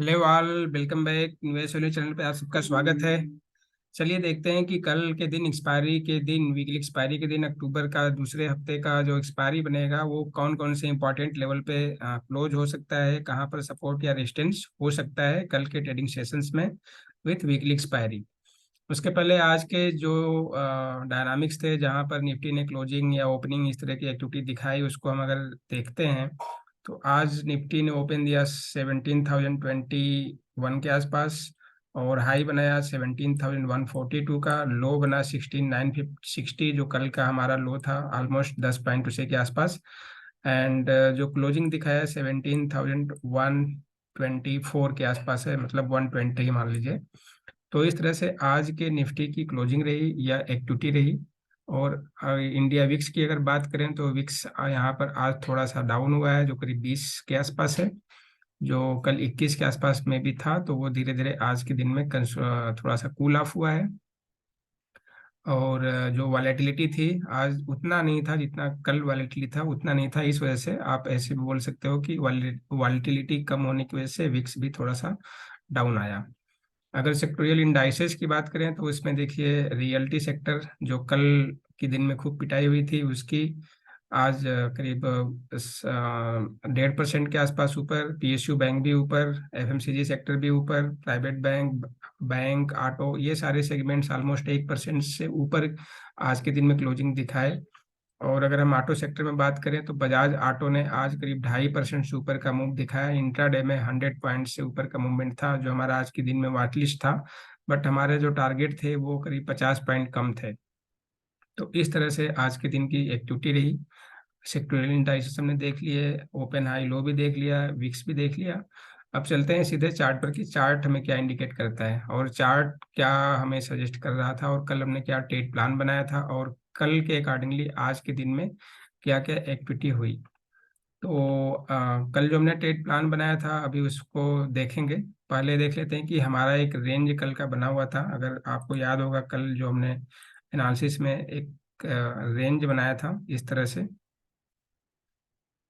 Hello all, welcome back निवेश value channel पे आप सबका स्वागत है। चलिए देखते हैं कि कल के दिन एक्सपायरी के दिन, वीकली एक्सपायरी के दिन, अक्टूबर का दूसरे हफ्ते का जो एक्सपायरी बनेगा वो कौन कौन से इंपॉर्टेंट लेवल पे क्लोज हो सकता है, कहाँ पर सपोर्ट या रेजिस्टेंस हो सकता है कल के ट्रेडिंग सेशंस में विथ वीकली एक्सपायरी। उसके पहले आज के जो डायनामिक्स थे, जहाँ पर निफ्टी ने क्लोजिंग या ओपनिंग इस तरह की एक्टिविटी दिखाई, उसको हम अगर देखते हैं तो आज निफ्टी ने ओपन दिया 17,021 के आसपास और हाई बनाया 17,142 का, लो बना 16,960 जो कल का हमारा लो था, ऑलमोस्ट 10 पॉइंट उसे के आसपास। एंड जो क्लोजिंग दिखाया 17,124 के आसपास है, मतलब 120 मान लीजिए। तो इस तरह से आज के निफ्टी की क्लोजिंग रही या एक्टिविटी रही। और इंडिया विक्स की अगर बात करें तो विक्स यहाँ पर आज थोड़ा सा डाउन हुआ है, जो करीब 20 के आसपास है। जो कल 21 के आसपास में भी था, तो वो धीरे धीरे आज के दिन में थोड़ा सा कूल ऑफ हुआ है। और जो वॉलेटिलिटी थी आज उतना नहीं था जितना कल वॉलेटिलिटी था, उतना नहीं था। इस वजह से आप ऐसे भी बोल सकते हो कि वॉलेटिलिटी कम होने की वजह से विक्स भी थोड़ा सा डाउन आया। अगर सेक्टोरियल इंडाइसेस की बात करें तो इसमें देखिए रियल्टी सेक्टर जो कल के दिन में खूब पिटाई हुई थी, उसकी आज करीब 1.5% के आसपास ऊपर। पीएसयू बैंक भी ऊपर, एफएमसीजी सेक्टर भी ऊपर, प्राइवेट बैंक, बैंक, ऑटो, ये सारे सेगमेंट्स ऑलमोस्ट 1% से ऊपर आज के दिन में क्लोजिंग दिखाए। और अगर हम ऑटो सेक्टर में बात करें तो बजाज ऑटो ने आज करीब 2.5% से ऊपर का मूव दिखाया। इंट्राडे में 100 पॉइंट से ऊपर का मूवमेंट था, जो हमारा आज के दिन में वाटलिस्ट था, बट हमारे जो टारगेट थे वो करीब 50 पॉइंट कम थे। तो इस तरह से आज के दिन की एक्टिविटी रही। सेक्टोरियल इंडाइसेस हमने देख लिए, ओपन हाई लो भी देख लिया, विक्स भी देख लिया। अब चलते हैं सीधे चार्ट पर कि चार्ट हमें क्या इंडिकेट करता है और चार्ट क्या हमें सजेस्ट कर रहा था, और कल हमने क्या ट्रेड प्लान बनाया था, और कल के अकॉर्डिंगली आज के दिन में क्या क्या एक्टिविटी हुई। तो कल जो हमने ट्रेड प्लान बनाया था अभी उसको देखेंगे। पहले देख लेते हैं कि हमारा एक रेंज कल का बना हुआ था। अगर आपको याद होगा, कल जो हमने एनालिसिस में एक रेंज बनाया था इस तरह से,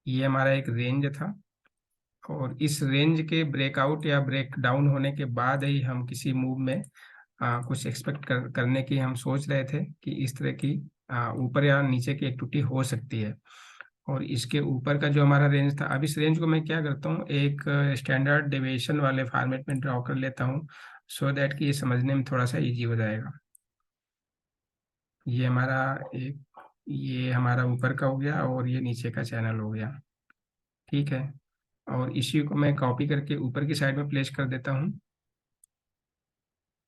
ये हमारा एक रेंज था। और इस रेंज के ब्रेकआउट या ब्रेक डाउन होने के बाद ही हम किसी मूव में कुछ एक्सपेक्ट करने की हम सोच रहे थे कि इस तरह की ऊपर या नीचे की एक्टिविटी हो सकती है। और इसके ऊपर का जो हमारा रेंज था, अब इस रेंज को मैं क्या करता हूँ, एक स्टैंडर्ड डेविएशन वाले फॉर्मेट में ड्रॉ कर लेता हूँ, सो दैट कि ये समझने में थोड़ा सा इजी हो जाएगा। ये हमारा एक, ये हमारा ऊपर का हो गया और ये नीचे का चैनल हो गया। ठीक है, और इसी को मैं कॉपी करके ऊपर की साइड में प्लेस कर देता हूँ।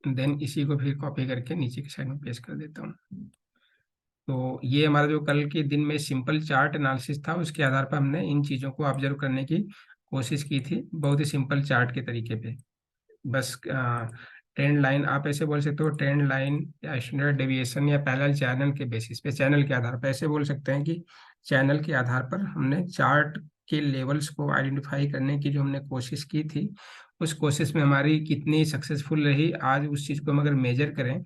देन इसी को फिर कॉपी करके नीचे की साइड में प्लेस कर देता हूँ। तो ये हमारा जो कल के दिन में सिंपल चार्ट एनालिसिस था, उसके आधार पर हमने इन चीज़ों को ऑब्जर्व करने की कोशिश की थी, बहुत ही सिंपल चार्ट के तरीके पे। बस ट्रेंड लाइन आप ऐसे बोल सकते हो, ट्रेंड लाइन या स्टैंडर्ड डेविएशन या पैरेलल चैनल के बेसिस पे, चैनल के आधार पर ऐसे बोल सकते हैं कि चैनल के आधार पर हमने चार्ट के लेवल्स को आइडेंटिफाई करने की जो हमने कोशिश की थी, उस कोशिश में हमारी कितनी सक्सेसफुल रही, आज उस चीज़ को हम अगर मेजर करें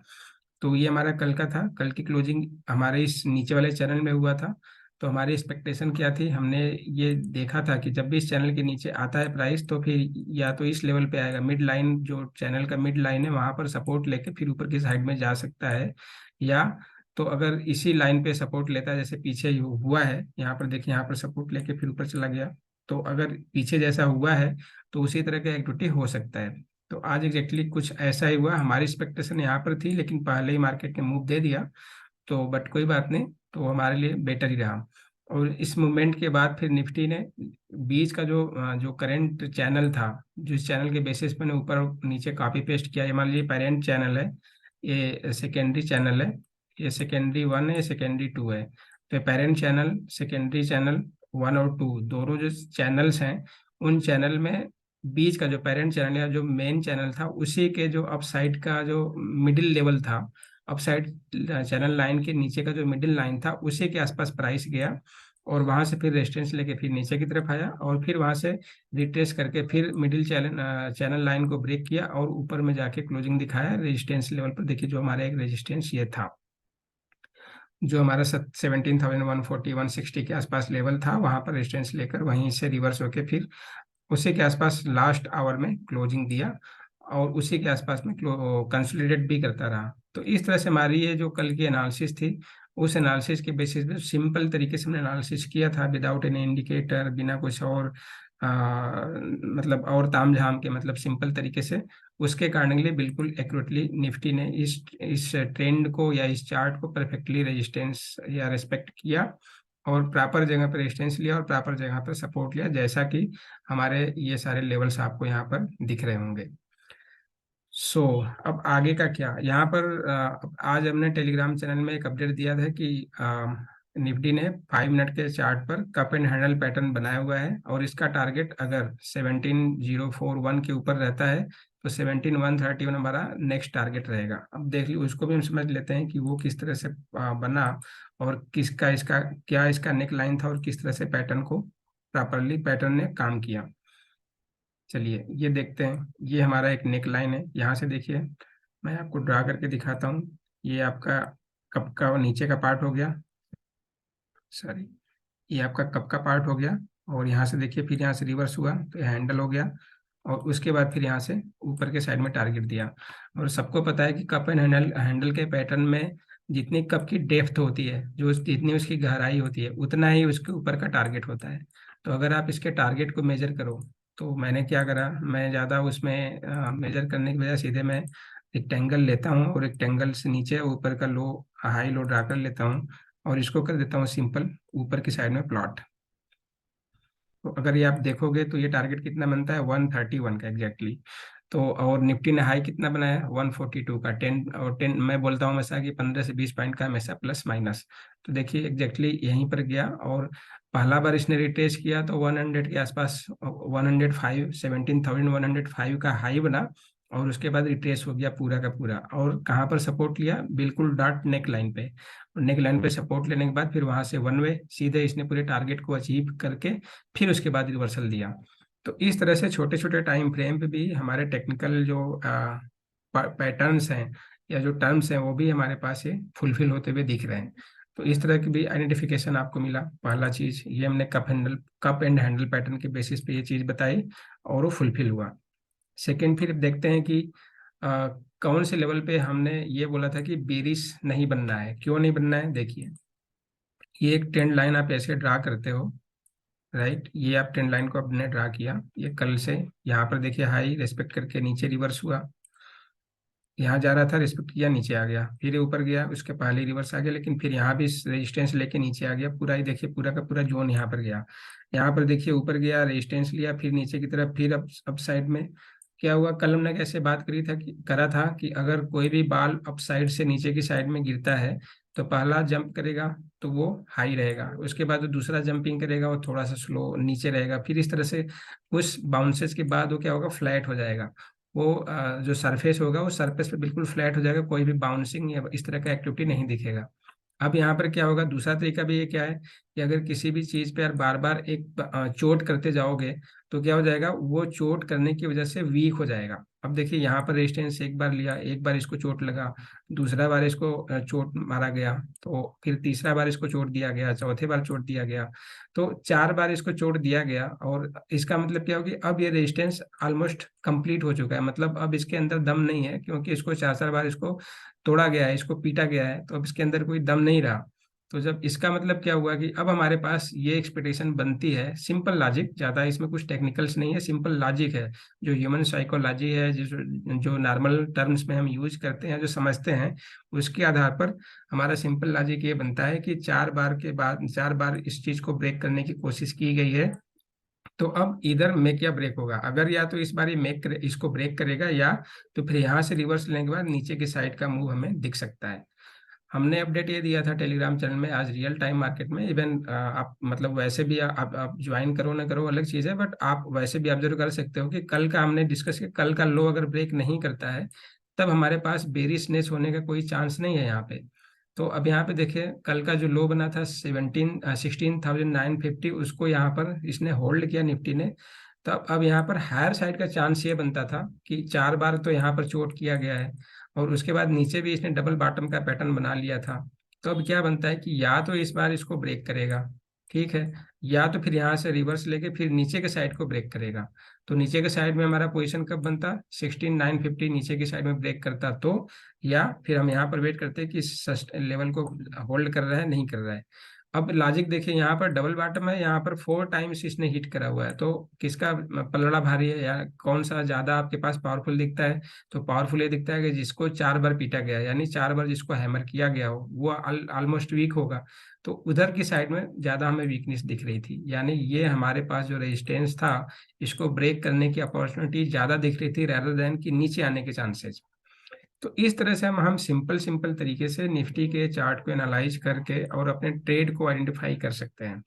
तो ये हमारा कल का था। कल की क्लोजिंग हमारे इस नीचे वाले चैनल में हुआ था। तो हमारी एक्सपेक्टेशन क्या थी, हमने ये देखा था कि जब भी इस चैनल के नीचे आता है प्राइस, तो फिर या तो इस लेवल पे आएगा, मिड लाइन जो चैनल का मिड लाइन है वहां पर सपोर्ट लेके फिर ऊपर की साइड में जा सकता है। या तो अगर इसी लाइन पे सपोर्ट लेता है, जैसे पीछे हुआ है, यहाँ पर देखिए, यहाँ पर सपोर्ट लेके फिर ऊपर चला गया, तो अगर पीछे जैसा हुआ है तो उसी तरह का एक्टिविटी हो सकता है। तो आज एग्जैक्टली कुछ ऐसा ही हुआ, हमारी एक्सपेक्टेशन यहाँ पर थी लेकिन पहले ही मार्केट ने मूव दे दिया। तो बट कोई बात नहीं, तो हमारे लिए बेटर ही रहा। और इस मूवमेंट के बाद फिर निफ्टी ने बीच का जो करंट चैनल था, जिस चैनल के बेसिस पे ने ऊपर और नीचे कॉपी पेस्ट किया, ये मान लीजिए पेरेंट चैनल है, ये सेकेंडरी चैनल है, ये सेकेंडरी वन है, ये सेकेंडरी टू है। तो parent channel, secondary channel one और टू, दोनों जो चैनल्स हैं, उन चैनल में बीच का जो पेरेंट चैनल या जो मेन चैनल था, उसी के जो अपसाइड का जो मिडिल लेवल था, अपसाइड चैनल लाइन के नीचे का जो मिडिल लाइन था, उसी के आसपास प्राइस गया। और वहां से फिर रेजिस्टेंस लेके फिर नीचे की तरफ आया, और फिर वहां से रिट्रेस करके फिर मिडिल चैनल लाइन को ब्रेक किया और ऊपर में जाके क्लोजिंग दिखाया रेजिस्टेंस लेवल पर। देखिए जो हमारा एक रेजिस्टेंस ये था, जो हमारा 17,140 160 के आसपास लेवल था, वहां पर रेजिस्टेंस लेकर वहीं से रिवर्स होके फिर उसी के आसपास लास्ट आवर में क्लोजिंग दिया और उसी के आसपास में कंसोलिडेट भी करता रहा। तो इस तरह से हमारी ये जो कल की एनालिसिस थी, उस एनालिसिस के बेसिस पे सिंपल तरीके से हमने एनालिसिस किया था, विदाउट एनी इंडिकेटर, बिना कुछ और मतलब और तामझाम के, मतलब सिंपल तरीके से। उसके अकॉर्डिंगली बिल्कुल एक्यूरेटली निफ्टी ने इस ट्रेंड को या इस चार्ट को परफेक्टली रेजिस्टेंस या रेस्पेक्ट किया और प्रॉपर जगह पर रेजिस्टेंस लिया और प्रॉपर जगह पर सपोर्ट लिया, जैसा कि हमारे ये सारे लेवल्स आपको यहाँ पर दिख रहे होंगे। सो अब आगे का क्या यहाँ पर आज हमने टेलीग्राम चैनल में एक अपडेट दिया था कि निफ्टी ने 5 मिनट के चार्ट पर कप एंड हैंडल पैटर्न बनाया हुआ है और इसका टारगेट अगर 17,041 के ऊपर रहता है तो 17,131 हमारा नेक्स्ट टारगेट रहेगा। अब देख लीजिए, उसको भी हम समझ लेते हैं कि वो किस तरह से बना और किसका इसका क्या इसका नेक लाइन था और किस तरह से पैटर्न को प्रॉपरली पैटर्न ने काम किया। चलिए ये देखते हैं, ये हमारा एक नेक लाइन है। यहाँ से देखिए, मैं आपको ड्रा करके दिखाता हूँ। ये आपका कप का नीचे का पार्ट हो गया, सॉरी, ये आपका कप का पार्ट हो गया। और यहाँ से देखिए, फिर यहाँ से रिवर्स हुआ तो हैंडल हो गया और उसके बाद फिर यहाँ से ऊपर के साइड में टारगेट दिया। और सबको पता है कि कप एंड हैंडल हैंडल के पैटर्न में जितनी कप की डेप्थ होती है, जो जितनी उसकी गहराई होती है, उतना ही उसके ऊपर का टारगेट होता है। तो अगर आप इसके टारगेट को मेजर करो, तो मैंने क्या करा, मैं ज़्यादा उसमें मेजर करने की बजाय सीधे मैं रेक्टेंगल लेता हूँ और रेक्टेंगल से नीचे ऊपर का लो हाई लो ड्रा कर लेता हूँ और इसको कर देता हूँ सिंपल ऊपर की साइड में प्लॉट। तो अगर ये आप देखोगे तो ये टारगेट कितना बनता है, 131 का एग्जैक्टली। तो और निफ्टी ने हाई कितना बनाया, 142 का। 10 मैं बोलता हूँ हमेशा कि 15 से 20 पॉइंट का हमेशा प्लस माइनस। तो देखिए एग्जैक्टली यहीं पर गया और पहला बार इसने रिट्रेस किया तो 100 के आसपास, 105, 17,105 का हाई बना और उसके बाद रिट्रेस हो गया पूरा का पूरा। और कहाँ पर सपोर्ट लिया, बिल्कुल डॉट नेक लाइन पे। नेक लाइन पे सपोर्ट लेने के बाद फिर वहां से वन वे सीधे इसने पूरे टारगेट को अचीव करके फिर उसके बाद रिवर्सल दिया। तो इस तरह से छोटे छोटे टाइम फ्रेम पे भी हमारे टेक्निकल जो पैटर्न्स हैं या जो टर्म्स हैं वो भी हमारे पास ये फुलफिल होते हुए दिख रहे हैं। तो इस तरह की भी आइडेंटिफिकेशन आपको मिला। पहला चीज ये हमने कप एंड हैंडल पैटर्न के बेसिस पे ये चीज बताई और वो फुलफिल हुआ। सेकंड, फिर देखते हैं कि अ, कौन से लेवल पे हमने ये बोला था कि बेरिश नहीं बनना है। क्यों नहीं बनना है, देखिए ये एक ट्रेंड लाइन आप ऐसे ड्रा करते हो, राइट। ये आप ट्रेंड लाइन को आपने ड्रा किया, ये कल से यहाँ पर देखिए हाई रेस्पेक्ट करके नीचे रिवर्स हुआ, यहाँ जा रहा था, रिस्पेक्ट किया, नीचे आ गया, फिर ये ऊपर गया, उसके पहले रिवर्स आ गया, लेकिन फिर यहाँ भी रेजिस्टेंस लेके नीचे आ गया। पूरा ही देखिए पूरा का पूरा जोन यहाँ पर गया। यहाँ पर देखिए ऊपर गया, रेजिस्टेंस लिया, फिर नीचे की तरफ, फिर अप साइड में क्या हुआ। कल हमने कैसे बात करा था कि अगर कोई भी बाल अप साइड से नीचे की साइड में गिरता है तो पहला जंप करेगा तो वो हाई रहेगा, उसके बाद वो दूसरा जंपिंग करेगा वो थोड़ा सा स्लो नीचे रहेगा, फिर इस तरह से उस बाउंसेस के बाद वो क्या होगा, फ्लैट हो जाएगा। वो जो सरफेस होगा वो सरफेस पे बिल्कुल फ्लैट हो जाएगा, कोई भी बाउंसिंग या इस तरह का एक्टिविटी नहीं दिखेगा। अब यहाँ पर क्या होगा, दूसरा तरीका भी ये क्या है कि अगर किसी भी चीज पे यार बार बार एक चोट करते जाओगे तो क्या हो जाएगा, वो चोट करने की वजह से वीक हो जाएगा। अब देखिए यहाँ पर रेजिस्टेंस एक बार लिया, एक बार इसको चोट लगा, दूसरा बार इसको चोट मारा गया, तो फिर तीसरा बार इसको चोट दिया गया, चौथे बार चोट दिया गया, तो 4 बार इसको चोट दिया गया। और इसका मतलब क्या होगी, अब ये रेजिस्टेंस ऑलमोस्ट कंप्लीट हो चुका है, मतलब अब इसके अंदर दम नहीं है, क्योंकि इसको 4 4 बार इसको तोड़ा गया है, इसको पीटा गया है, तो अब इसके अंदर कोई दम नहीं रहा। तो जब इसका मतलब क्या हुआ कि अब हमारे पास ये एक्सपेक्टेशन बनती है, सिंपल लॉजिक, ज़्यादा इसमें कुछ टेक्निकल्स नहीं है, सिंपल लॉजिक है, जो ह्यूमन साइकोलॉजी है, जो नॉर्मल टर्म्स में हम यूज करते हैं, जो समझते हैं, उसके आधार पर हमारा सिंपल लॉजिक ये बनता है कि 4 बार के बाद 4 बार इस चीज़ को ब्रेक करने की कोशिश की गई है। तो अब इधर मेक या ब्रेक होगा, अगर या तो इस बार ये इसको ब्रेक करेगा, या तो फिर यहाँ से रिवर्स लेने के बाद नीचे की साइड का मूव हमें दिख सकता है। हमने अपडेट ये दिया था टेलीग्राम चैनल में आज रियल टाइम मार्केट में। इवन आप मतलब वैसे भी आप ज्वाइन करो ना करो अलग चीज़ है, बट आप वैसे भी ऑब्जर्व कर सकते हो कि कल का हमने डिस्कस किया, कल का लो अगर ब्रेक नहीं करता है तब हमारे पास बेरिशनेस होने का कोई चांस नहीं है यहाँ पे। तो अब यहाँ पे देखिए कल का जो लो बना था 16,950, उसको यहाँ पर इसने होल्ड किया निफ्टी ने। तो अब यहाँ पर हायर साइड का चांस ये बनता था कि 4 बार तो यहाँ पर चोट किया गया है और उसके बाद नीचे भी इसने डबल बॉटम का पैटर्न बना लिया था। तो अब क्या बनता है कि या तो इस बार इसको ब्रेक करेगा, ठीक है। या तो फिर यहाँ से रिवर्स लेके फिर नीचे के साइड को ब्रेक करेगा। तो नीचे के साइड में हमारा पोजीशन कब बनता, 16,950 नीचे की साइड में ब्रेक करता तो, या फिर हम यहाँ पर वेट करते हैं कि लेवल को होल्ड कर रहा है नहीं कर रहा है। अब लॉजिक देखिए, यहाँ पर डबल बॉटम है, यहाँ पर 4 टाइम्स इसने हिट करा हुआ है, तो किसका पलड़ा भारी है या कौन सा ज्यादा आपके पास पावरफुल दिखता है? तो पावरफुल ये दिखता है कि जिसको 4 बार पीटा गया, यानी 4 बार जिसको हैमर किया गया हो वो ऑलमोस्ट वीक होगा। तो उधर की साइड में ज्यादा हमें वीकनेस दिख रही थी, यानी ये हमारे पास जो रेजिस्टेंस था इसको ब्रेक करने की अपॉर्चुनिटी ज्यादा दिख रही थी रेदर देन कि नीचे आने के चांसेस। तो इस तरह से हम सिंपल सिंपल तरीके से निफ्टी के चार्ट को एनालाइज करके और अपने ट्रेड को आइडेंटिफाई कर सकते हैं।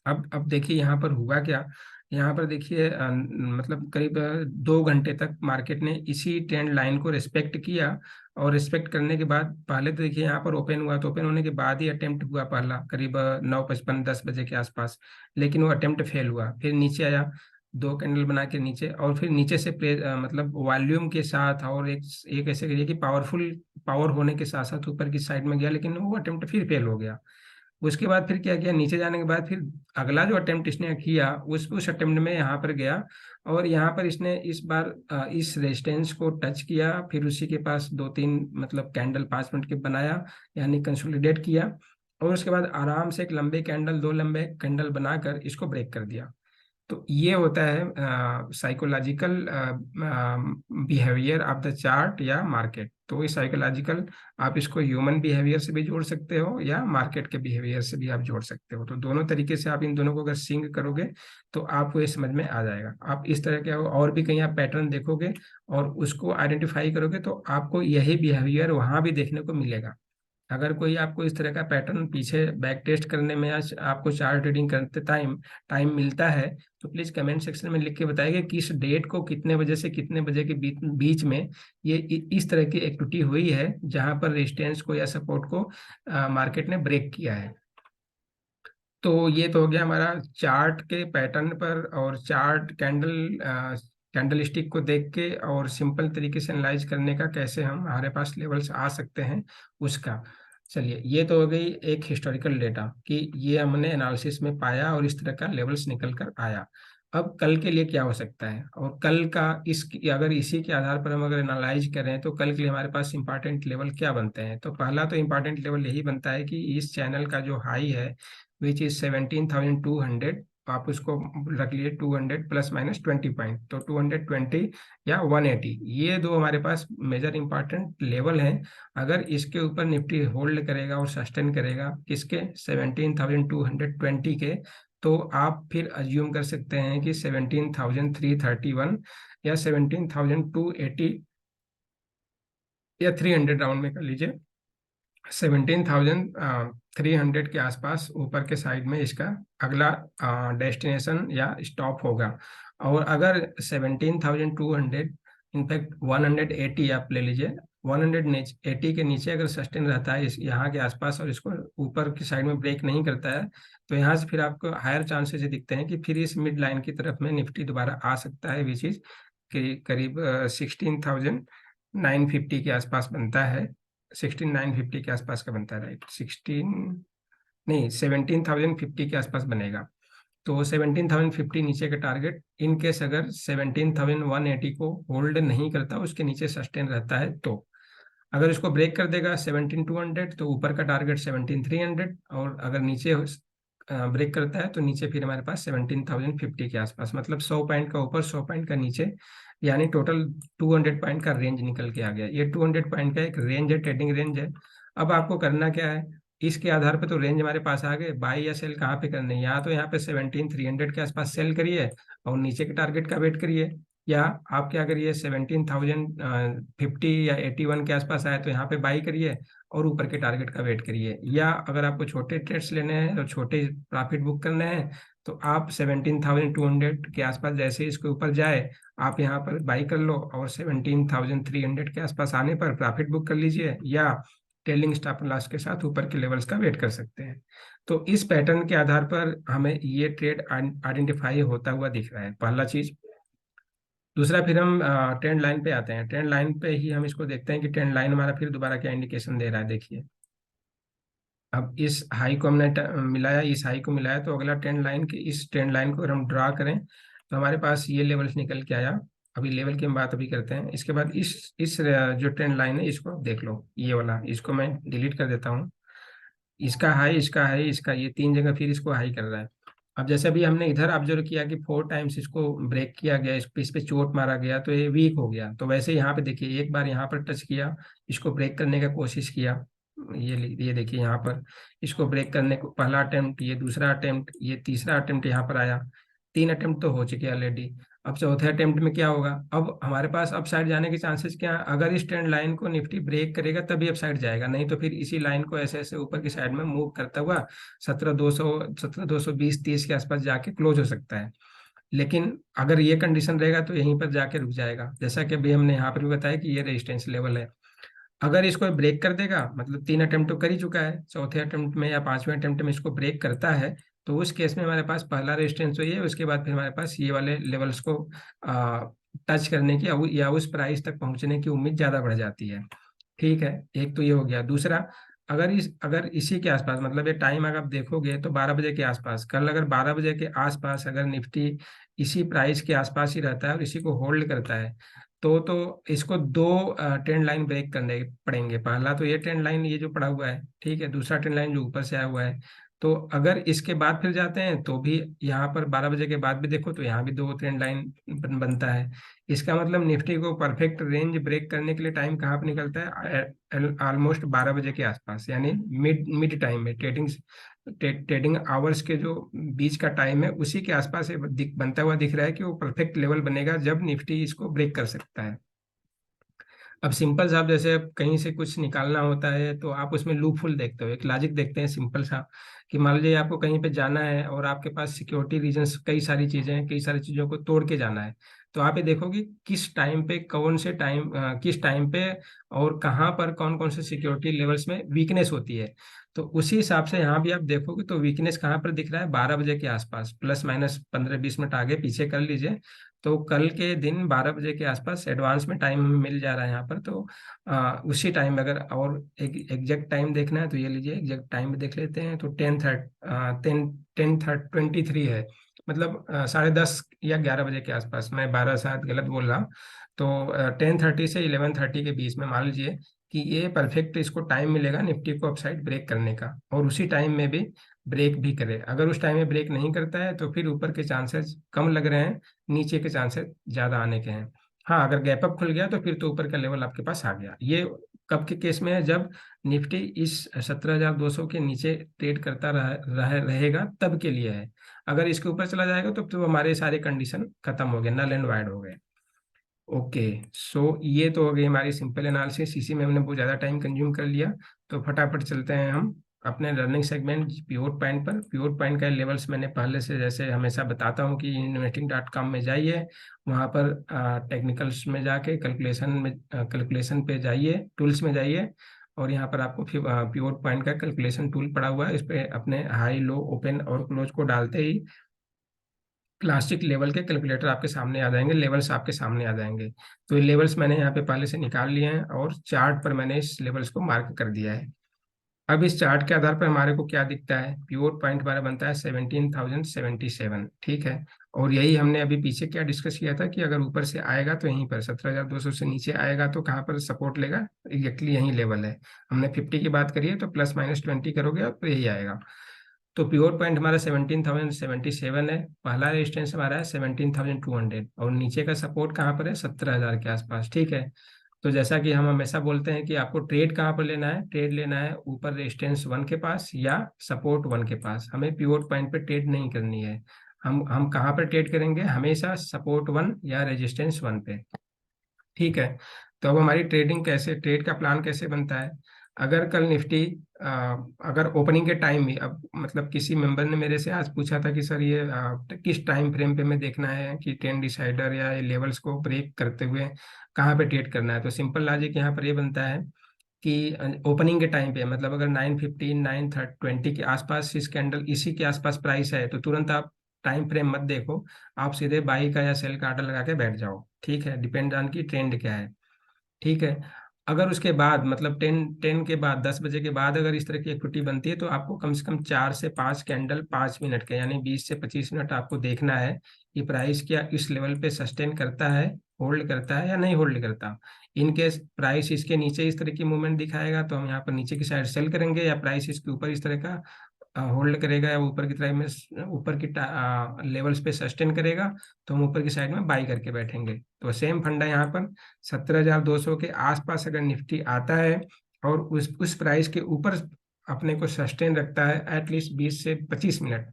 अब देखिए यहाँ पर हुआ क्या। यहाँ पर देखिए मतलब करीब 2 घंटे तक मार्केट ने इसी ट्रेंड लाइन को रिस्पेक्ट किया, और रिस्पेक्ट करने के बाद पहले तो देखिए यहाँ पर ओपन हुआ, तो ओपन होने के बाद ही अटेम्प्ट हुआ पहला करीब 9:55 10 बजे के आसपास, लेकिन वो अटेम्प्ट फेल हुआ। फिर नीचे आया, 2 कैंडल बना के नीचे, और फिर नीचे से मतलब वॉल्यूम के साथ, और एक ऐसे करिए कि पावरफुल पावर होने के साथ साथ ऊपर की साइड में गया, लेकिन वो अटेम्प्ट फिर फेल हो गया। उसके बाद फिर क्या किया, नीचे जाने के बाद फिर अगला जो अटेम्प्ट इसने किया उस अटेम्प्ट में यहाँ पर गया, और यहाँ पर इसने इस बार इस रेजिस्टेंस को टच किया, फिर उसी के पास 2-3 मतलब कैंडल 5 मिनट के बनाया, यानी कंसोलिडेट किया, और उसके बाद आराम से एक लंबे कैंडल 2 लंबे कैंडल बनाकर इसको ब्रेक कर दिया। तो ये होता है psychological behaviour of the chart या मार्केट। तो ये साइकोलॉजिकल, आप इसको ह्यूमन बिहेवियर से भी जोड़ सकते हो या मार्केट के बिहेवियर से भी आप जोड़ सकते हो। तो दोनों तरीके से आप इन दोनों को अगर सिंक करोगे तो आपको ये समझ में आ जाएगा। आप इस तरह के और भी कहीं आप पैटर्न देखोगे और उसको आइडेंटिफाई करोगे तो आपको यही बिहेवियर वहां भी देखने को मिलेगा। अगर कोई आपको इस तरह का पैटर्न पीछे बैक टेस्ट करने में या आपको चार्ट रीडिंग करते टाइम टाइम मिलता है, तो प्लीज कमेंट सेक्शन में लिख के बताइए कि किस डेट को कितने बजे से कितने बजे के बीच में ये इस तरह की एक्टिविटी हुई है जहां पर रेजिस्टेंस को या सपोर्ट को मार्केट ने ब्रेक किया है। तो ये तो हो गया हमारा चार्ट के पैटर्न पर, और चार्ट कैंडल स्टिक को देख के और सिंपल तरीके से एनालाइज करने का कैसे हम हमारे पास लेवल्स आ सकते हैं उसका। चलिए, ये तो हो गई एक हिस्टोरिकल डेटा कि ये हमने एनालिसिस में पाया और इस तरह का लेवल्स निकल कर आया। अब कल के लिए क्या हो सकता है, और कल का इस अगर इसी के आधार पर हम अगर एनालाइज करें तो कल के लिए हमारे पास इंपॉर्टेंट लेवल क्या बनते हैं। तो पहला तो इंपॉर्टेंट लेवल यही बनता है कि इस चैनल का जो हाई है विच इज 17,200, आप उसको रख लिए 200 ±20 पॉइंट, तो 220 या 180, ये दो हमारे पास मेजर इंपॉर्टेंट लेवल हैं। अगर इसके ऊपर निफ्टी होल्ड करेगा और सस्टेन करेगा किसके, 17,220 के, तो आप फिर अज्यूम कर सकते हैं कि 17,331 या 17,280 या 300 राउंड में कर लीजिए, 17,300 के आसपास ऊपर के साइड में इसका अगला डेस्टिनेशन या स्टॉप होगा। और अगर 17,200, इनफैक्ट 180 आप ले लीजिए, 180 के नीचे अगर सस्टेन रहता है इस यहाँ के आसपास और इसको ऊपर की साइड में ब्रेक नहीं करता है, तो यहाँ से फिर आपको हायर चांसेस दिखते हैं कि फिर इस मिड लाइन की तरफ में निफ्टी दोबारा आ सकता है, विच इज करीब 16,950 के आसपास बनता है। 16,950 के आसपास का बनता है, राइट, 16 नहीं 17,050 के आसपास बनेगा। तो 17,050 नीचे का टारगेट, इन केस अगर 17,180 को होल्ड नहीं करता, उसके नीचे सस्टेन रहता है, तो अगर इसको ब्रेक कर देगा 17,200 तो ऊपर का टारगेट 17,300, और अगर नीचे ब्रेक करता है तो नीचे फिर हमारे पास 17,050 के आसपास, मतलब 100 पॉइंट का ऊपर 100 पॉइंट का नीचे, यानी टोटल 200 पॉइंट का रेंज निकल के आ गया। ये 200 पॉइंट का एक रेंज है, ट्रेडिंग रेंज है। अब आपको करना क्या है, इसके आधार पे तो रेंज हमारे पास आ गए, बाई या सेल कहाँ पे करनी है, या तो यहाँ पे 17,300 के आसपास सेल करिए और नीचे के टारगेट का वेट करिए, या आप क्या करिए 17,050 या 81 के आसपास आए तो यहाँ पे बाई करिए और ऊपर के टारगेट का वेट करिए। या अगर आपको छोटे ट्रेड्स लेने हैं और छोटे प्रॉफिट बुक करने हैं तो आप 17,200 के आसपास जैसे ही इसके ऊपर जाए आप यहाँ पर बाई कर लो, और 17,300 के आसपास आने पर प्रॉफिट बुक कर लीजिए, या टेलिंग स्टॉप लॉस के साथ ऊपर के लेवल्स का वेट कर सकते हैं। तो इस पैटर्न के आधार पर हमें ये ट्रेड आइडेंटिफाई होता हुआ दिख रहा है, पहला चीज। दूसरा, फिर हम ट्रेंड लाइन पे आते हैं। ट्रेंड लाइन पे ही हम इसको देखते हैं कि ट्रेंड लाइन हमारा फिर दोबारा क्या इंडिकेशन दे रहा है, देखिए। अब इस हाई को हमने मिलाया, इस हाई को मिलाया, तो अगला ट्रेंड लाइन के इस ट्रेंड लाइन को अगर हम ड्रा करें तो हमारे पास ये लेवल्स निकल के आया। अभी लेवल की हम बात अभी करते हैं। इसके बाद इस जो ट्रेंड लाइन है इसको देख लो, ये वाला, इसको मैं डिलीट कर देता हूँ। इसका हाई, इसका हाई, इसका, ये तीन जगह फिर इसको हाई कर रहा है। अब जैसे अभी हमने इधर ऑब्जर्व किया कि 4 टाइम्स इसको ब्रेक किया गया, इस पे चोट मारा गया तो ये वीक हो गया। तो वैसे यहाँ पे देखिए, एक बार यहाँ पर टच किया, इसको ब्रेक करने का कोशिश किया, ये देखिए यहाँ पर इसको ब्रेक करने को पहला अटेम्प्ट, ये दूसरा अटेम्प्ट, ये तीसरा अटेम्प्ट यहाँ पर आया। 3 अटेम्प्ट तो हो चुके ऑलरेडी। अब चौथे अटेम्प्ट में क्या होगा, अब हमारे पास अप साइड जाने के चांसेस क्या है, अगर इस ट्रेंड लाइन को निफ्टी ब्रेक करेगा तभी अप साइड जाएगा, नहीं तो फिर इसी लाइन को ऐसे ऐसे ऊपर की साइड में मूव करता हुआ 17,220 के आसपास जाके क्लोज हो सकता है। लेकिन अगर ये कंडीशन रहेगा तो यहीं पर जाके रुक जाएगा, जैसा कि अभी हमने यहाँ पर भी बताया कि ये रेजिस्टेंस लेवल है। अगर इसको ब्रेक कर देगा, मतलब 3 अटेम्प्ट तो कर ही चुका है, चौथे अटेम्प्ट में या पांचवें अटेम्प्ट में इसको ब्रेक करता है, तो उस केस में हमारे पास पहला रेजिस्टेंस तो ये है, उसके बाद फिर हमारे पास ये वाले लेवल्स को टच करने की या उस प्राइस तक पहुंचने की उम्मीद ज्यादा बढ़ जाती है। ठीक है, एक तो ये हो गया। दूसरा, अगर इसी के आसपास, मतलब ये टाइम अगर आप देखोगे तो 12 बजे के आसपास, कल अगर 12 बजे के आसपास अगर निफ्टी इसी प्राइस के आसपास ही रहता है और इसी को होल्ड करता है, तो इसको दो ट्रेंड लाइन ब्रेक करने पड़ेंगे। पहला तो ये ट्रेंड लाइन, ये जो पड़ा हुआ है, ठीक है, दूसरा ट्रेंड लाइन जो ऊपर से आया हुआ है। तो अगर इसके बाद फिर जाते हैं तो भी यहाँ पर 12 बजे के बाद भी देखो तो यहाँ भी दो ट्रेंड लाइन बनता है। इसका मतलब निफ्टी को परफेक्ट रेंज ब्रेक करने के लिए टाइम कहाँ पर निकलता है, ऑलमोस्ट 12 बजे के आसपास, यानी मिड मिड टाइम में, ट्रेडिंग आवर्स के जो बीच का टाइम है उसी के आसपास ये बनता हुआ दिख रहा है कि वो परफेक्ट लेवल बनेगा जब निफ्टी इसको ब्रेक कर सकता है। अब सिंपल सा, आप जैसे कहीं से कुछ निकालना होता है तो आप उसमें लूप होल देखते हो, एक लॉजिक देखते हैं सिंपल सा, कि मान लीजिए आपको कहीं पे जाना है और आपके पास सिक्योरिटी रीजंस, कई सारी चीजें हैं, कई सारी चीजों को तोड़ के जाना है। तो आप ये देखोगे किस टाइम पे, कौन से टाइम, किस टाइम पे और कहाँ पर कौन कौन से सिक्योरिटी लेवल्स में वीकनेस होती है। तो उसी हिसाब से यहाँ भी आप देखोगे तो वीकनेस कहाँ पर दिख रहा है, 12 बजे के आसपास, प्लस माइनस 15-20 मिनट आगे पीछे कर लीजिए। तो कल के दिन 12 बजे के आसपास एडवांस में टाइम हमें मिल जा रहा है यहाँ पर। तो उसी टाइम में अगर और एक एग्जैक्ट टाइम देखना है तो ये लीजिए, एग्जैक्ट टाइम में देख लेते हैं तो 10:23 है, मतलब 10:30 या 11 बजे के आसपास, मैं 12 शायद गलत बोल रहा हूँ। तो 10:30 से 11:30 के बीच में मान लीजिए कि ये परफेक्ट इसको टाइम मिलेगा निफ्टी को अपसाइड ब्रेक करने का, और उसी टाइम में भी ब्रेक भी करे। अगर उस टाइम में ब्रेक नहीं करता है तो फिर ऊपर के चांसेस कम लग रहे हैं, नीचे के चांसेस ज्यादा आने के हैं। हाँ, अगर गैप अप खुल गया तो फिर तो ऊपर का लेवल आपके पास आ गया। ये कब के केस में है, जब निफ्टी इस 17,200 के नीचे ट्रेड करता रहेगा तब के लिए है। अगर इसके ऊपर चला जाएगा तो हमारे सारे कंडीशन खत्म हो गए, नल एंड वाइड हो गए। ओके, सो ये तो हो गई हमारी सिंपल एनालिसिस, इसी में हमने बहुत ज़्यादा टाइम कंज्यूम कर लिया। तो फटाफट चलते हैं हम अपने लर्निंग सेगमेंट प्योर पॉइंट पर। प्योर पॉइंट का लेवल्स मैंने पहले से जैसे हमेशा बताता हूँ कि investing.com में जाइए, वहाँ पर टेक्निकल्स में जाके कैलकुलेशन पे जाइए, टूल्स में जाइए, और यहाँ पर आपको फिर प्योर पॉइंट का कैलकुलेशन टूल पड़ा हुआ है, इस पर अपने हाई लो ओपन और क्लोज को डालते ही क्लासिक लेवल के कैलकुलेटर आपके सामने आ जाएंगे, लेवल्स आपके सामने आ जाएंगे। तो ये लेवल्स मैंने यहाँ पे पहले से निकाल लिए हैं और चार्ट पर मैंने इस लेवल्स को मार्क कर दिया है। अब इस चार्ट के आधार पर हमारे को क्या दिखता है, प्योर पॉइंट हमारा बनता है 17,077, ठीक है। और यही हमने अभी पीछे क्या डिस्कस किया था कि अगर ऊपर से आएगा तो यहीं पर 17,200 से नीचे आएगा तो कहाँ पर सपोर्ट लेगा, एग्जैक्टली यही लेवल है। हमने 50 की बात करी है तो प्लस माइनस 20 करोगे और तो यही आएगा। तो प्योर पॉइंट हमारा 17,077 है, पहला रेजिस्टेंस हमारा है 17,200, और नीचे का सपोर्ट कहाँ पर है, 17,000 के आसपास, ठीक है। तो जैसा कि हम हमेशा बोलते हैं कि आपको ट्रेड कहाँ पर लेना है, ट्रेड लेना है ऊपर रेजिस्टेंस 1 के पास या सपोर्ट 1 के पास, हमें प्योर पॉइंट पे ट्रेड नहीं करनी है। हम कहाँ पर ट्रेड करेंगे, हमेशा सपोर्ट 1 या रेजिस्टेंस 1 पे, ठीक है। तो अब हमारी ट्रेड का प्लान कैसे बनता है, अगर कल निफ्टी अगर ओपनिंग के टाइम में, अब मतलब किसी मेंबर ने मेरे से आज पूछा था कि सर ये किस टाइम फ्रेम पे में देखना है कि ट्रेंड डिसाइडर या ये लेवल्स को ब्रेक करते हुए कहाँ पे ट्रेड करना है, तो सिंपल लॉजिक यहाँ पर ये बनता है कि ओपनिंग के टाइम पे, मतलब अगर 9:15 9:20 के आसपास इस कैंडल इसी के आसपास प्राइस है तो तुरंत आप टाइम फ्रेम मत देखो, आप सीधे बाई का या सेल का आर्डर लगा के बैठ जाओ, ठीक है, डिपेंड ऑन की ट्रेंड क्या है, ठीक है। अगर उसके बाद मतलब 10 के बाद 10 बजे के बाद अगर इस तरह की एक्टिविटी बनती है तो आपको कम से कम 4 से 5 कैंडल 5 मिनट के यानी 20 से 25 मिनट आपको देखना है कि प्राइस क्या इस लेवल पे सस्टेन करता है, होल्ड करता है या नहीं होल्ड करता। इन केस प्राइस इसके नीचे इस तरह की मूवमेंट दिखाएगा तो हम यहाँ पर नीचे की साइड सेल करेंगे, या प्राइस इसके ऊपर इस तरह का होल्ड करेगा या ऊपर की तरफ में ऊपर की लेवल्स पे सस्टेन करेगा तो हम ऊपर की साइड में बाई करके बैठेंगे। तो सेम फंडा यहाँ पर 17,200 के आसपास अगर निफ्टी आता है और उस प्राइस के ऊपर अपने को सस्टेन रखता है एटलीस्ट 20 से 25 मिनट,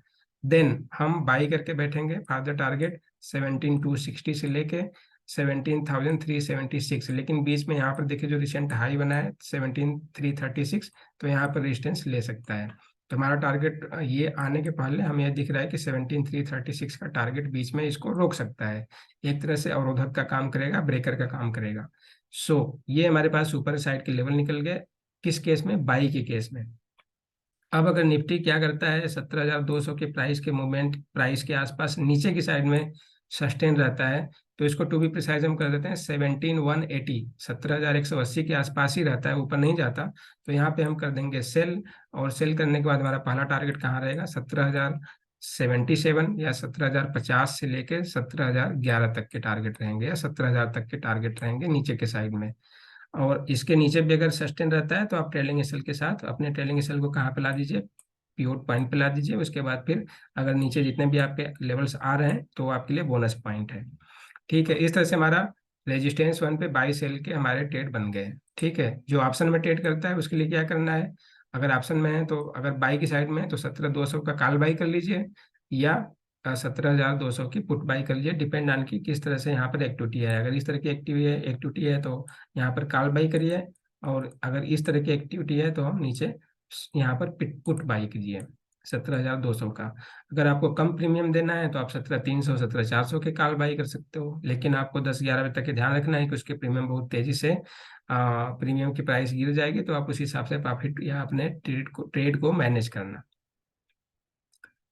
देन हम बाई करके बैठेंगे फॉर द टारगेट 17,260 से लेके 17,376। लेकिन बीच में यहाँ पर देखिए जो रिसेंट हाई बना है 17,336, तो यहाँ पर रेजिस्टेंस ले सकता है। तो हमारा टारगेट ये आने के पहले हमें यह दिख रहा है कि 17,336 का टारगेट बीच में इसको रोक सकता है, एक तरह से अवरोधक का काम करेगा, ब्रेकर का काम करेगा। ये हमारे पास ऊपर साइड के लेवल निकल गए, किस केस में, बाई के केस में। अब अगर निफ्टी क्या करता है, 17,200 के प्राइस के मूवमेंट प्राइस के आसपास नीचे की साइड में सस्टेन रहता है, तो इसको टू बी प्रिसाइज हम कर देते हैं 17,180, 17,180 के आसपास ही रहता है, ऊपर नहीं जाता। तो यहाँ पे हम कर देंगे सेल, और सेल करने के बाद हमारा पहला टारगेट कहाँ रहेगा, 17,077 या 17,050 से लेके 17,011 तक के टारगेट रहेंगे, या 17,000 तक के टारगेट रहेंगे नीचे के साइड में। और इसके नीचे भी अगर सस्टेन रहता है तो आप ट्रेलिंग एसएल के साथ अपने ट्रेलिंग एसएल को कहाँ पे ला दीजिए, पिवोट पॉइंट पे ला दीजिए। उसके बाद फिर अगर नीचे जितने भी आपके लेवल्स आ रहे हैं तो आपके लिए बोनस पॉइंट है। ठीक है, इस तरह से हमारा रेजिस्टेंस 1 पे बाई सेल के हमारे ट्रेड बन गए। ठीक है, जो ऑप्शन में ट्रेड करता है उसके लिए क्या करना है, अगर ऑप्शन में है तो अगर बाई की साइड में है तो 17,200 का कॉल बाई कर लीजिए, या 17,200 की पुट बाई कर लीजिए, डिपेंड ऑन की किस तरह से यहाँ पर एक्टिविटी है। अगर इस तरह की एक्टिविटी है तो यहाँ पर कॉल बाई करिए, और अगर इस तरह की एक्टिविटी है तो हम नीचे यहाँ पर पुट बाई कीजिए 17,200 का। अगर आपको कम प्रीमियम देना है तो आप 17,300 17,400 के कॉल बाई कर सकते हो, लेकिन आपको 10-11 बजे तक के ध्यान रखना है कि उसके प्रीमियम बहुत तेजी से प्रीमियम की प्राइस गिर जाएगी, तो आप उस हिसाब से प्रॉफिट या अपने ट्रेड को मैनेज करना,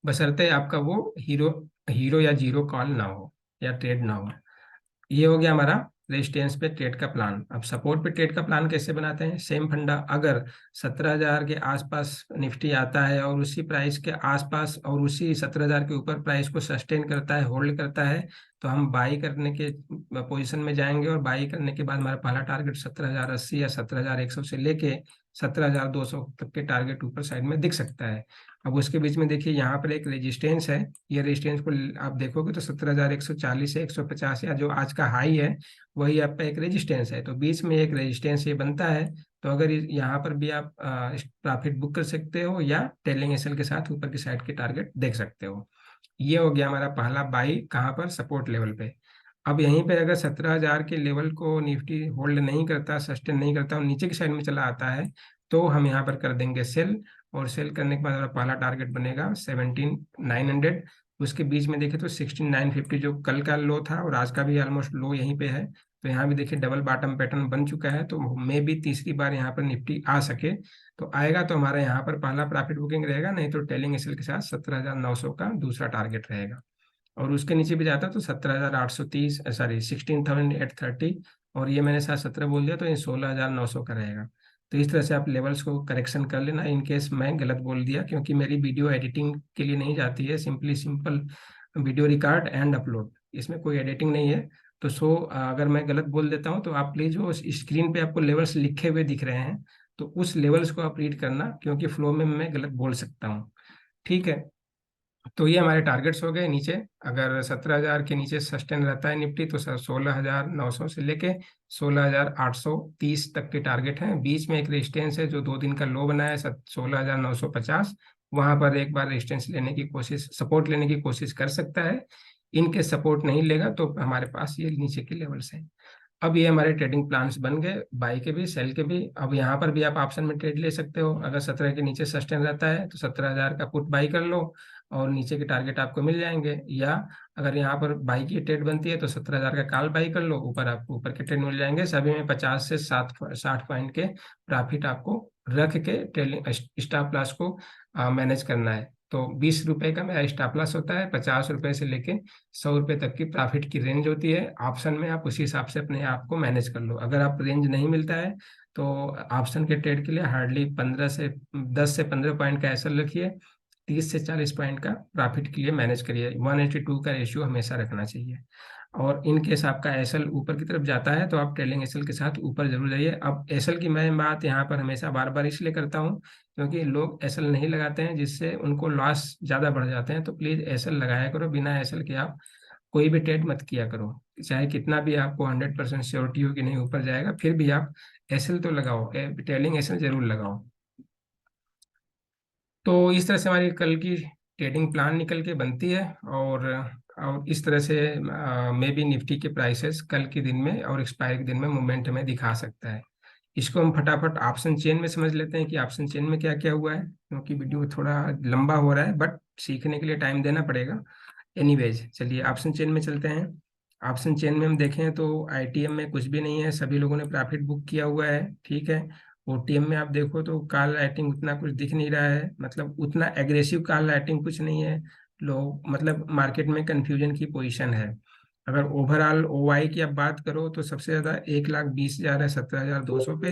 बशर्ते आपका वो हीरो हीरो या जीरो कॉल ना हो या ट्रेड ना हो। ये हो गया हमारा रेजिस्टेंस पे ट्रेड का प्लान। अब सपोर्ट पे ट्रेड का प्लान कैसे बनाते हैं, सेम फंडा, अगर 17,000 के आसपास निफ्टी आता है और उसी प्राइस के आसपास और उसी 17,000 के ऊपर प्राइस को सस्टेन करता है, होल्ड करता है, तो हम बाई करने के पोजीशन में जाएंगे, और बाई करने के बाद हमारा पहला टारगेट 17,080 या 17,100 से लेके 17,200 तक के टारगेट ऊपर साइड में दिख सकता है। अब उसके बीच में देखिए यहाँ पर एक रेजिस्टेंस है, ये रेजिस्टेंस को आप देखोगे तो 17,140 से 150 या जो आज का हाई है वही आपका एक रेजिस्टेंस है, तो बीच में एक रेजिस्टेंस ये बनता है। तो अगर यहाँ पर भी आप प्रॉफिट बुक कर सकते हो या टेलिंग एसएल के साथ ऊपर की साइड के टारगेट देख सकते हो। ये हो गया हमारा पहला बाई, कहाँ पर, सपोर्ट लेवल पे। अब यहीं पे अगर 17,000 के लेवल को निफ्टी होल्ड नहीं करता, सस्टेन नहीं करता और नीचे की साइड में चला आता है, तो हम यहाँ पर कर देंगे सेल, और सेल करने के बाद हमारा पहला टारगेट बनेगा 17,900। उसके बीच में देखें तो 16,950 जो कल का लो था और आज का भी ऑलमोस्ट लो यहीं पे है, तो यहाँ भी देखिए डबल बॉटम पैटर्न बन चुका है, तो मे भी तीसरी बार यहाँ पर निफ्टी आ सके, तो आएगा तो हमारा यहाँ पर पहला प्रॉफिट बुकिंग रहेगा, नहीं तो टेलिंग एसएल के साथ 17,900 का दूसरा टारगेट रहेगा। और उसके नीचे भी जाता तो 17,830, सॉरी 16,830, और ये मैंने साथ 17 बोल दिया तो ये 16,900 का रहेगा। तो इस तरह से आप लेवल्स को करेक्शन कर लेना, इन केस मैं गलत बोल दिया, क्योंकि मेरी वीडियो एडिटिंग के लिए नहीं जाती है, simple video record and upload, इसमें कोई एडिटिंग नहीं है। तो अगर मैं गलत बोल देता हूँ तो आप प्लीज़ वो स्क्रीन पे आपको लेवल्स लिखे हुए दिख रहे हैं तो उस लेवल्स को आप रीड करना, क्योंकि फ्लो में मैं गलत बोल सकता हूँ। ठीक है, तो ये हमारे टारगेट्स हो गए नीचे। अगर 17,000 के नीचे सस्टेन रहता है निफ्टी तो सर 16,900 से लेके 16,830 तक के टारगेट हैं। बीच में एक रेजिस्टेंस है जो 2 दिन का लो बना है 16,950, वहां पर एक बार रेजिस्टेंस लेने की कोशिश, सपोर्ट लेने की कोशिश कर सकता है। इनके सपोर्ट नहीं लेगा तो हमारे पास ये नीचे के लेवल्स हैं। अब ये हमारे ट्रेडिंग प्लान्स बन गए, बाई के भी सेल के भी। अब यहाँ पर भी आप ऑप्शन में ट्रेड ले सकते हो, अगर 17 के नीचे सस्टेन रहता है तो 17,000 का पुट बाई कर लो और नीचे के टारगेट आपको मिल जाएंगे, या अगर यहाँ पर बाई की ट्रेड बनती है तो 17,000 का कॉल बाई कर लो, ऊपर आपको ऊपर के ट्रेड मिल जाएंगे। सभी में 50 से 60 पॉइंट के प्रॉफिट आपको रख के ट्रेडिंग स्टॉप लॉस को मैनेज करना है। तो 20 रुपए का मेरा स्टॉप लॉस होता है, 50 रुपए से लेके 100 रुपए तक की प्रॉफिट की रेंज होती है। ऑप्शन में आप उसी हिसाब से अपने आप को मैनेज कर लो। अगर आप रेंज नहीं मिलता है तो ऑप्शन के ट्रेड के लिए हार्डली 10 से 15 पॉइंट का एसएल रखिए, 30 से 40 पॉइंट का प्रॉफिट के लिए मैनेज करिए। 1:2 का रेशियो हमेशा रखना चाहिए। और इन केस आपका एसएल ऊपर की तरफ जाता है तो आप ट्रेलिंग एसएल के साथ ऊपर जरूर जाइए। अब एसएल की मैं बात यहाँ पर हमेशा बार बार इसलिए करता हूँ क्योंकि लोग एसएल नहीं लगाते हैं, जिससे उनको लॉस ज़्यादा बढ़ जाते हैं। तो प्लीज़ एसएल लगाया करो, बिना एसएल के आप कोई भी ट्रेड मत किया करो। चाहे कितना भी आपको 100% श्योरिटी हो कि नहीं ऊपर जाएगा, फिर भी आप एसएल तो लगाओ, ट्रेलिंग एसएल जरूर लगाओ। तो इस तरह से हमारी कल की ट्रेडिंग प्लान निकल के बनती है। और इस तरह से मे बी निफ्टी के प्राइसेस कल के दिन में और एक्सपायरी के दिन में मूवमेंट हमें दिखा सकता है। इसको हम फटाफट ऑप्शन चेन में समझ लेते हैं कि ऑप्शन चेन में क्या क्या हुआ है, क्योंकि वीडियो थोड़ा लंबा हो रहा है बट सीखने के लिए टाइम देना पड़ेगा। एनीवेज चलिए ऑप्शन चेन में चलते हैं। ऑप्शन चेन में हम देखें तो आईटीएम में कुछ भी नहीं है, सभी लोगों ने प्रॉफिट बुक किया हुआ है, ठीक है। ओटीएम में आप देखो तो कॉल राइटिंग उतना कुछ दिख नहीं रहा है, मतलब उतना एग्रेसिव कॉल राइटिंग कुछ नहीं है। लोग मतलब मार्केट में कंफ्यूजन की पोजीशन है। अगर ओवरऑल ओवाई की आप बात करो तो सबसे ज्यादा 1,20,000 है 17,200 पे,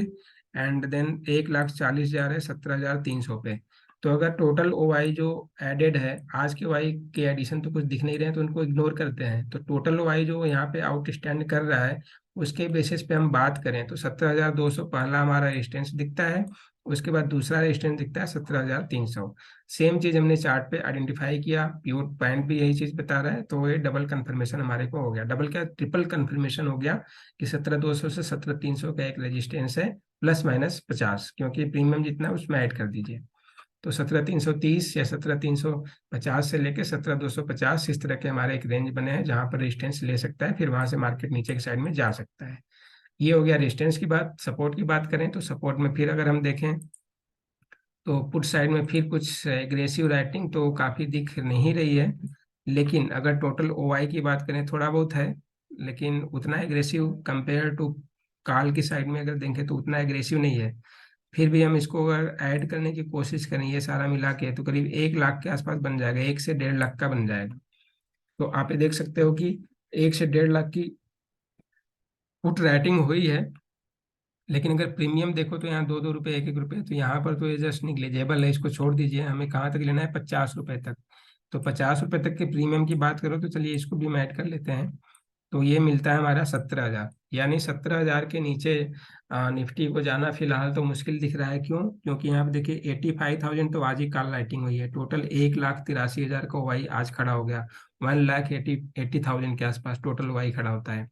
एंड देन 1,40,000 है 17,300 पे। तो अगर टोटल ओवाई जो एडेड है, आज के ओवाई के एडिशन तो कुछ दिख नहीं रहे हैं तो उनको इग्नोर करते हैं। तो टोटल ओवाई जो यहाँ पे आउट स्टैंड कर रहा है उसके बेसिस पे हम बात करें तो 17,200 पहला हमारा रेजिस्टेंस दिखता है। उसके बाद दूसरा रेजिस्टेंस दिखता है 17,300। सेम चीज हमने चार्ट पे आइडेंटिफाई किया, प्योर पॉइंट भी यही चीज बता रहा है। तो ये डबल कंफर्मेशन हमारे को हो गया, डबल क्या ट्रिपल कंफर्मेशन हो गया कि 17,200 से 17,300 का एक रेजिस्टेंस है, ±50, क्योंकि प्रीमियम जितना है उसमें ऐड कर दीजिए। तो 17,330 या 17,350 से लेके 17,250 इस तरह के हमारे एक रेंज बने हैं जहां पर रेजिस्टेंस ले सकता है, फिर वहां से मार्केट नीचे की साइड में जा सकता है। ये हो गया रेजिस्टेंस की बात। सपोर्ट की बात करें तो सपोर्ट में फिर अगर हम देखें तो पुट साइड में फिर कुछ एग्रेसिव राइटिंग तो काफी दिख नहीं रही है। लेकिन अगर टोटल ओआई की बात करें थोड़ा बहुत है, लेकिन उतना एग्रेसिव कंपेयर टू कॉल की साइड में अगर देखें तो उतना एग्रेसिव नहीं है। फिर भी हम इसको अगर ऐड करने की कोशिश करें ये सारा मिला के तो करीब 1 लाख के आसपास बन जाएगा, 1 से 1.5 लाख का बन जाएगा। तो आप ये देख सकते हो कि 1 से 1.5 लाख की पुट राइटिंग हुई है। लेकिन अगर प्रीमियम देखो तो यहाँ 2-2 रुपये 1-1 रुपये, तो यहाँ पर तो ये जस्ट निग्लेजेबल है, इसको छोड़ दीजिए। हमें कहाँ तक लेना है, 50 रुपये तक। तो 50 रुपये तक के प्रीमियम की बात करो तो चलिए इसको भी हम ऐड कर लेते हैं। तो ये मिलता है हमारा 17,000, यानी 17,000 के नीचे निफ्टी को जाना फिलहाल तो मुश्किल दिख रहा है। क्यों? क्योंकि यहाँ पे देखिए 85,000 तो आज ही कॉल राइटिंग हुई है, टोटल 1,83,000 का वाई आज खड़ा हो गया। 1,80,000 के आसपास टोटल वाई खड़ा होता है।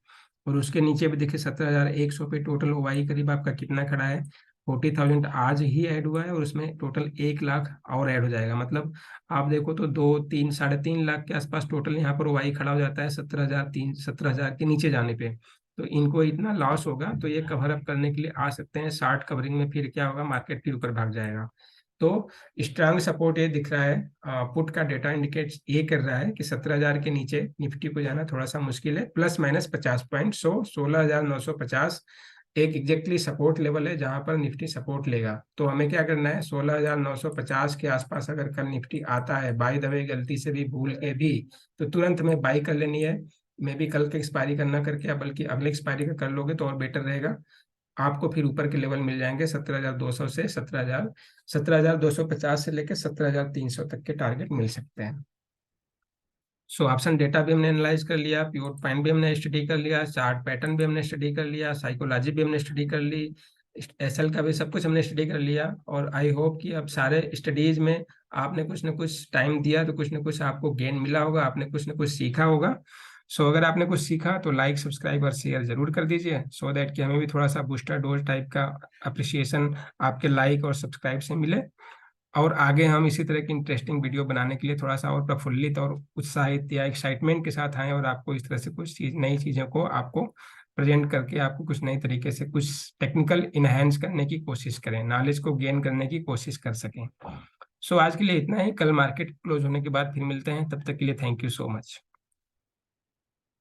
और उसके नीचे भी देखिए 17,100 पे टोटल वाई करीब आपका कितना खड़ा है, 40,000 आज ही ऐड हुआ है, और उसमें टोटल 1 लाख और ऐड हो जाएगा। मतलब आप देखो तो 2-3 साढ़े 3 लाख के आसपास टोटल यहाँ पर वाई खड़ा हो जाता है 17,000 के नीचे जाने पे। तो इनको इतना लॉस होगा तो ये कवर अप करने के लिए आ सकते हैं शॉर्ट कवरिंग में, फिर क्या होगा मार्केट फिर ऊपर भाग जाएगा। तो स्ट्रांग सपोर्ट ये दिख रहा है, पुट का डेटा इंडिकेट ये कर रहा है कि 17,000 के नीचे निफ्टी को जाना थोड़ा सा मुश्किल है, ±50 पॉइंट। 16,950 एक एग्जैक्टली सपोर्ट लेवल है जहां पर निफ्टी सपोर्ट लेगा। तो हमें क्या करना है, 16,950 के आसपास अगर कल निफ्टी आता है, बाय द वे गलती से भी भूल के भी, तो तुरंत हमें बाई कर लेनी है। मे भी कल के एक्सपायरी करना करके, बल्कि अगले एक्सपायरी का कर लोगे तो और बेटर रहेगा। आपको फिर ऊपर के लेवल मिल जाएंगे 17,200 से 17,250 से लेकर 17,300 तक के टारगेट मिल सकते हैं। सो ऑप्शन डेटा भी हमने एनालाइज कर लिया, प्योर पॉइंट भी हमने स्टडी कर लिया, चार्ट पैटर्न भी हमने स्टडी कर लिया, साइकोलॉजी भी हमने स्टडी कर ली, एसएल का भी सब कुछ हमने स्टडी कर लिया। और आई होप कि अब सारे स्टडीज में आपने कुछ ना कुछ टाइम दिया तो कुछ ना कुछ आपको गेन मिला होगा, आपने कुछ ना कुछ सीखा होगा। सो अगर आपने कुछ सीखा तो लाइक सब्सक्राइब और शेयर जरूर कर दीजिए, सो दैट कि हमें भी थोड़ा सा बूस्टर डोज टाइप का अप्रिसिएशन आपके लाइक और सब्सक्राइब से मिले। और आगे हम इसी तरह की इंटरेस्टिंग वीडियो बनाने के लिए थोड़ा सा और प्रफुल्लित और उत्साहित या एक्साइटमेंट के साथ आए, और आपको इस तरह से कुछ चीज नई चीज़ों को आपको प्रेजेंट करके आपको कुछ नई तरीके से कुछ टेक्निकल इनहेंस करने की कोशिश करें, नॉलेज को गेन करने की कोशिश कर सकें। सो आज के लिए इतना ही, कल मार्केट क्लोज होने के बाद फिर मिलते हैं, तब तक के लिए थैंक यू सो मच।